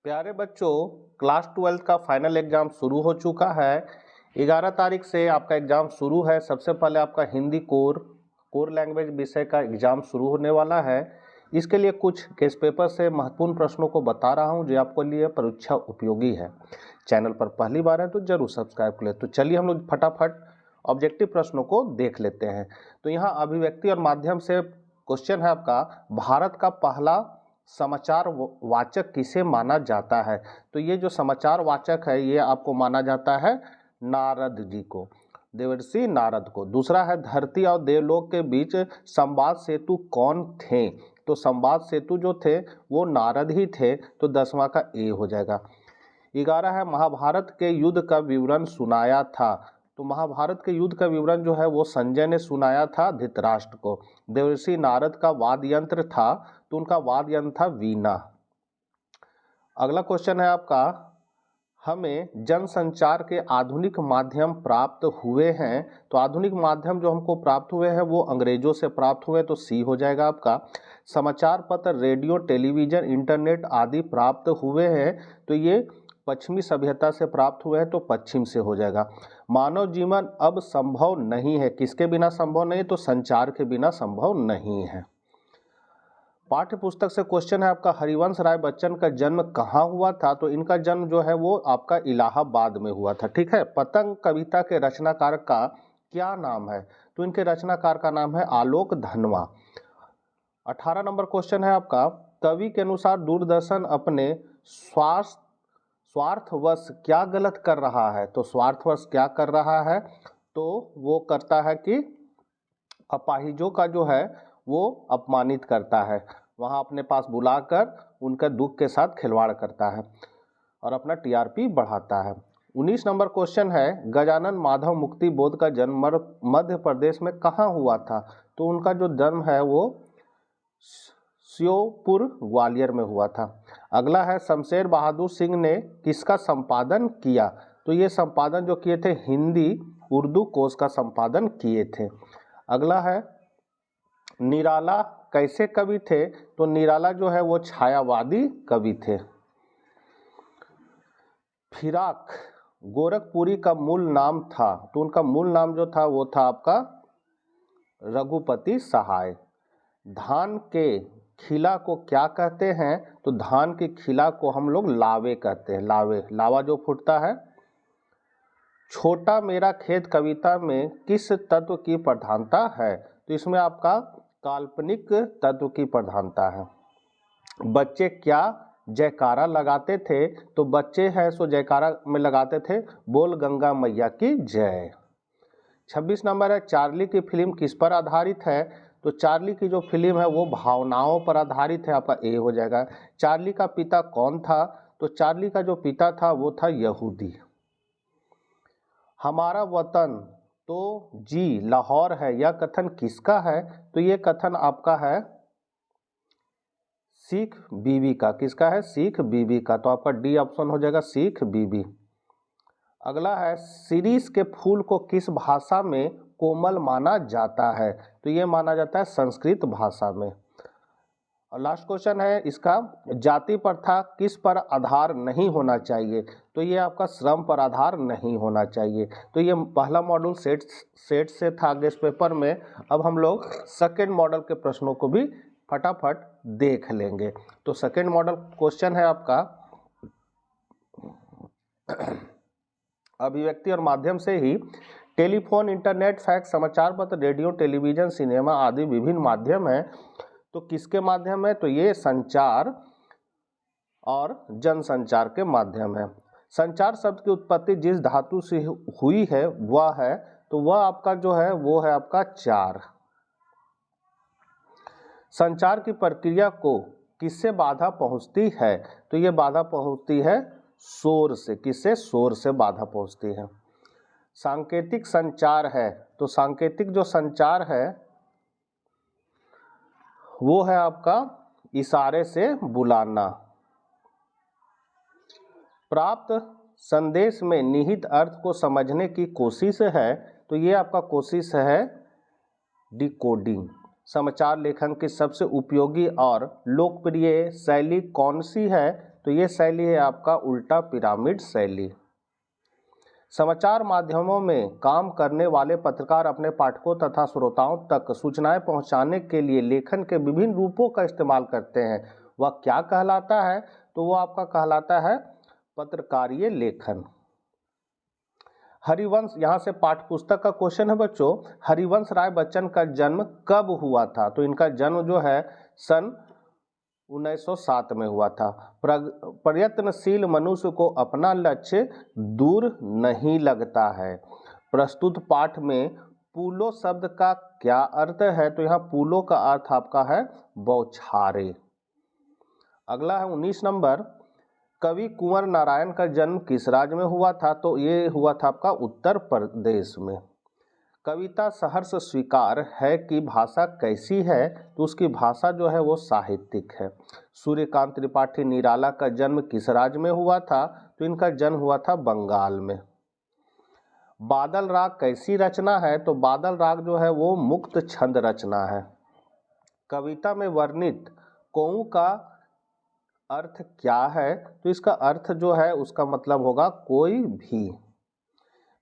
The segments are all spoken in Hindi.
प्यारे बच्चों, क्लास 12 का फाइनल एग्जाम शुरू हो चुका है। 11 तारीख से आपका एग्जाम शुरू है। सबसे पहले आपका हिंदी कोर लैंग्वेज विषय का एग्जाम शुरू होने वाला है। इसके लिए कुछ केस पेपर से महत्वपूर्ण प्रश्नों को बता रहा हूं जो आपके लिए परीक्षा उपयोगी है। चैनल पर पहली बार है तो जरूर सब्सक्राइब कर ले। तो चलिए हम लोग फटाफट ऑब्जेक्टिव प्रश्नों को देख लेते हैं। तो यहाँ अभिव्यक्ति और माध्यम से क्वेश्चन है आपका, भारत का पहला समाचार वाचक किसे माना जाता है? तो ये जो समाचार वाचक है ये आपको माना जाता है नारद जी को, देवर्षि नारद को। दूसरा है, धरती और देवलोक के बीच संवाद सेतु कौन थे? तो संवाद सेतु जो थे वो नारद ही थे, तो 10वां का ए हो जाएगा। 11 है, महाभारत के युद्ध का विवरण सुनाया था। तो महाभारत के युद्ध का विवरण जो है वो संजय ने सुनाया था धृतराष्ट्र को। देवर्षि नारद का वाद्य यंत्र था, तो उनका वाद्य यंत्र था वीणा। अगला क्वेश्चन है आपका, हमें जनसंचार के आधुनिक माध्यम प्राप्त हुए हैं। तो आधुनिक माध्यम जो हमको प्राप्त हुए हैं वो अंग्रेजों से प्राप्त हुए, तो सी हो जाएगा आपका। समाचार पत्र, रेडियो, टेलीविजन, इंटरनेट आदि प्राप्त हुए हैं, तो ये पश्चिमी सभ्यता से प्राप्त हुए हैं, तो पश्चिम से हो जाएगा। मानव जीवन अब संभव नहीं है, किसके बिना संभव नहीं? तो संचार के बिना संभव नहीं है। पाठ्य पुस्तक से क्वेश्चन है आपका, हरिवंश राय बच्चन का जन्म कहाँ हुआ था? तो इनका जन्म जो है वो आपका इलाहाबाद में हुआ था, ठीक है। पतंग कविता के रचनाकार का क्या नाम है? तो इनके रचनाकार का नाम है आलोक धनवा। 18 नंबर क्वेश्चन है आपका, कवि के अनुसार दूरदर्शन अपने स्वार्थवश क्या गलत कर रहा है? तो स्वार्थवश क्या कर रहा है? तो वो करता है कि अपाहिजों का जो है वो अपमानित करता है, वहाँ अपने पास बुलाकर उनका दुख के साथ खिलवाड़ करता है और अपना टीआरपी बढ़ाता है। 19 नंबर क्वेश्चन है, गजानन माधव मुक्ति बोध का जन्म मध्य प्रदेश में कहाँ हुआ था? तो उनका जो जन्म है वो श्योपुर ग्वालियर में हुआ था। अगला है, शमशेर बहादुर सिंह ने किसका संपादन किया? तो ये संपादन जो किए थे हिंदी उर्दू कोश का संपादन किए थे। अगला है, निराला कैसे कवि थे? तो निराला जो है वो छायावादी कवि थे। फिराक गोरखपुरी का मूल नाम था, तो उनका मूल नाम जो था वो था आपका रघुपति सहाय। धान के खिला को क्या कहते हैं? तो धान के खिला को हम लोग लावे कहते हैं, लावा जो फूटता है। छोटा मेरा खेत कविता में किस तत्व की प्रधानता है? तो इसमें आपका काल्पनिक तत्व की प्रधानता है। बच्चे क्या जयकारा लगाते थे? तो बच्चे हैं सो जयकारा में लगाते थे, बोल गंगा मैया की जय। 26 नंबर है, चार्ली की फिल्म किस पर आधारित है? तो चार्ली की जो फिल्म है वो भावनाओं पर आधारित है, आपका ए हो जाएगा। चार्ली का पिता कौन था? तो चार्ली का जो पिता था वो था यहूदी। हमारा वतन तो जी लाहौर है, यह कथन किसका है? तो ये कथन आपका है सिख बीबी का। किसका है? सिख बीबी का। तो आपका डी ऑप्शन हो जाएगा, सिख बीबी। अगला है, शिरीष के फूल को किस भाषा में कोमल माना जाता है? तो ये माना जाता है संस्कृत भाषा में। और लास्ट क्वेश्चन है इसका, जाति प्रथा किस पर आधार नहीं होना चाहिए? तो ये आपका श्रम पर आधार नहीं होना चाहिए। तो ये पहला मॉड्यूल सेट से था गेस्ट पेपर में। अब हम लोग सेकेंड मॉडल के प्रश्नों को भी फटाफट देख लेंगे। तो सेकेंड मॉडल क्वेश्चन है आपका, अभिव्यक्ति और माध्यम से ही टेलीफोन, इंटरनेट, फैक्स, समाचार पत्र, रेडियो, टेलीविजन, सिनेमा आदि विभिन्न माध्यम हैं, तो किसके माध्यम है? तो ये संचार और जनसंचार के माध्यम है। संचार शब्द की उत्पत्ति जिस धातु से हुई है वह है, तो वह आपका जो है वो है आपका चार। संचार की प्रक्रिया को किससे बाधा पहुंचती है? तो ये बाधा पहुंचती है शोर से। किससे? शोर से बाधा पहुंचती है। सांकेतिक संचार है, तो सांकेतिक जो संचार है वो है आपका इशारे से बुलाना। प्राप्त संदेश में निहित अर्थ को समझने की कोशिश है, तो ये आपका कोशिश है डिकोडिंग। समाचार लेखन की सबसे उपयोगी और लोकप्रिय शैली कौन सी है? तो तो ये शैली है आपका उल्टा पिरामिड शैली। समाचार माध्यमों में काम करने वाले पत्रकार अपने पाठकों तथा श्रोताओं तक सूचनाएं पहुंचाने के लिए लेखन के विभिन्न रूपों का इस्तेमाल करते हैं। वह क्या कहलाता है? तो वो आपका कहलाता है पत्रकारीय लेखन। हरिवंश, यहाँ से पाठ्य पुस्तक का क्वेश्चन है बच्चों, हरिवंश राय बच्चन का जन्म कब हुआ था? तो इनका जन्म जो है सन 1907 में हुआ था। प्रयत्नशील मनुष्य को अपना लक्ष्य दूर नहीं लगता है। प्रस्तुत पाठ में पूलो शब्द का क्या अर्थ है? तो यहाँ पूलो का अर्थ आपका है बौछारे। अगला है 19 नंबर, कवि कुंवर नारायण का जन्म किस राज्य में हुआ था? तो ये हुआ था आपका उत्तर प्रदेश में। कविता सहर्ष स्वीकार है कि भाषा कैसी है? तो उसकी भाषा जो है वो साहित्यिक है। सूर्यकांत त्रिपाठी निराला का जन्म किस राज्य में हुआ था? तो इनका जन्म हुआ था बंगाल में। बादल राग कैसी रचना है? तो बादल राग जो है वो मुक्त छंद रचना है। कविता में वर्णित कौ का अर्थ क्या है? तो इसका अर्थ जो है उसका मतलब होगा कोई भी।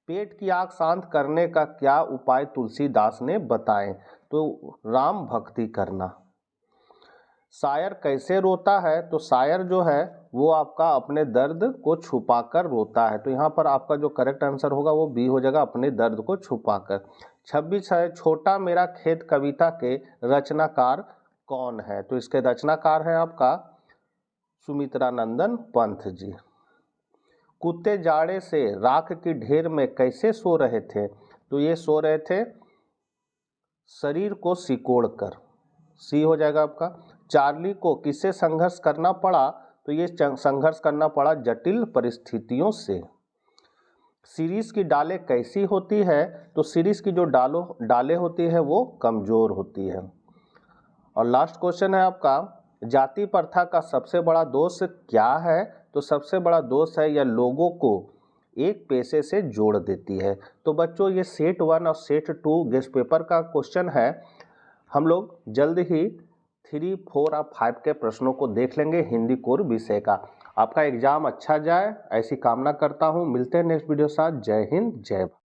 पेट की आग शांत करने का क्या उपाय तुलसीदास ने बताए? तो राम भक्ति करना। शायर कैसे रोता है? तो शायर जो है वो आपका अपने दर्द को छुपाकर रोता है। तो यहाँ पर आपका जो करेक्ट आंसर होगा वो बी हो जाएगा, अपने दर्द को छुपाकर। 26 है, छोटा मेरा खेत कविता के रचनाकार कौन है? तो इसके रचनाकार हैं आपका सुमित्रानंदन पंत जी। कुत्ते जाड़े से राख की ढेर में कैसे सो रहे थे? तो ये सो रहे थे शरीर को सिकोड़ कर, सी हो जाएगा आपका। चार्ली को किससे संघर्ष करना पड़ा? तो ये संघर्ष करना पड़ा जटिल परिस्थितियों से। सीरीज की डालें कैसी होती है? तो सीरीज की जो डालें होती है वो कमजोर होती है। और लास्ट क्वेश्चन है आपका, जाति प्रथा का सबसे बड़ा दोष क्या है? तो सबसे बड़ा दोष है यह लोगों को एक पेशे से जोड़ देती है। तो बच्चों ये सेट 1 और सेट 2 गेस्ट पेपर का क्वेश्चन है। हम लोग जल्द ही 3, 4 और 5 के प्रश्नों को देख लेंगे हिंदी कोर विषय का। आपका एग्जाम अच्छा जाए ऐसी कामना करता हूँ। मिलते हैं नेक्स्ट वीडियो साथ। जय हिंद, जय भारत।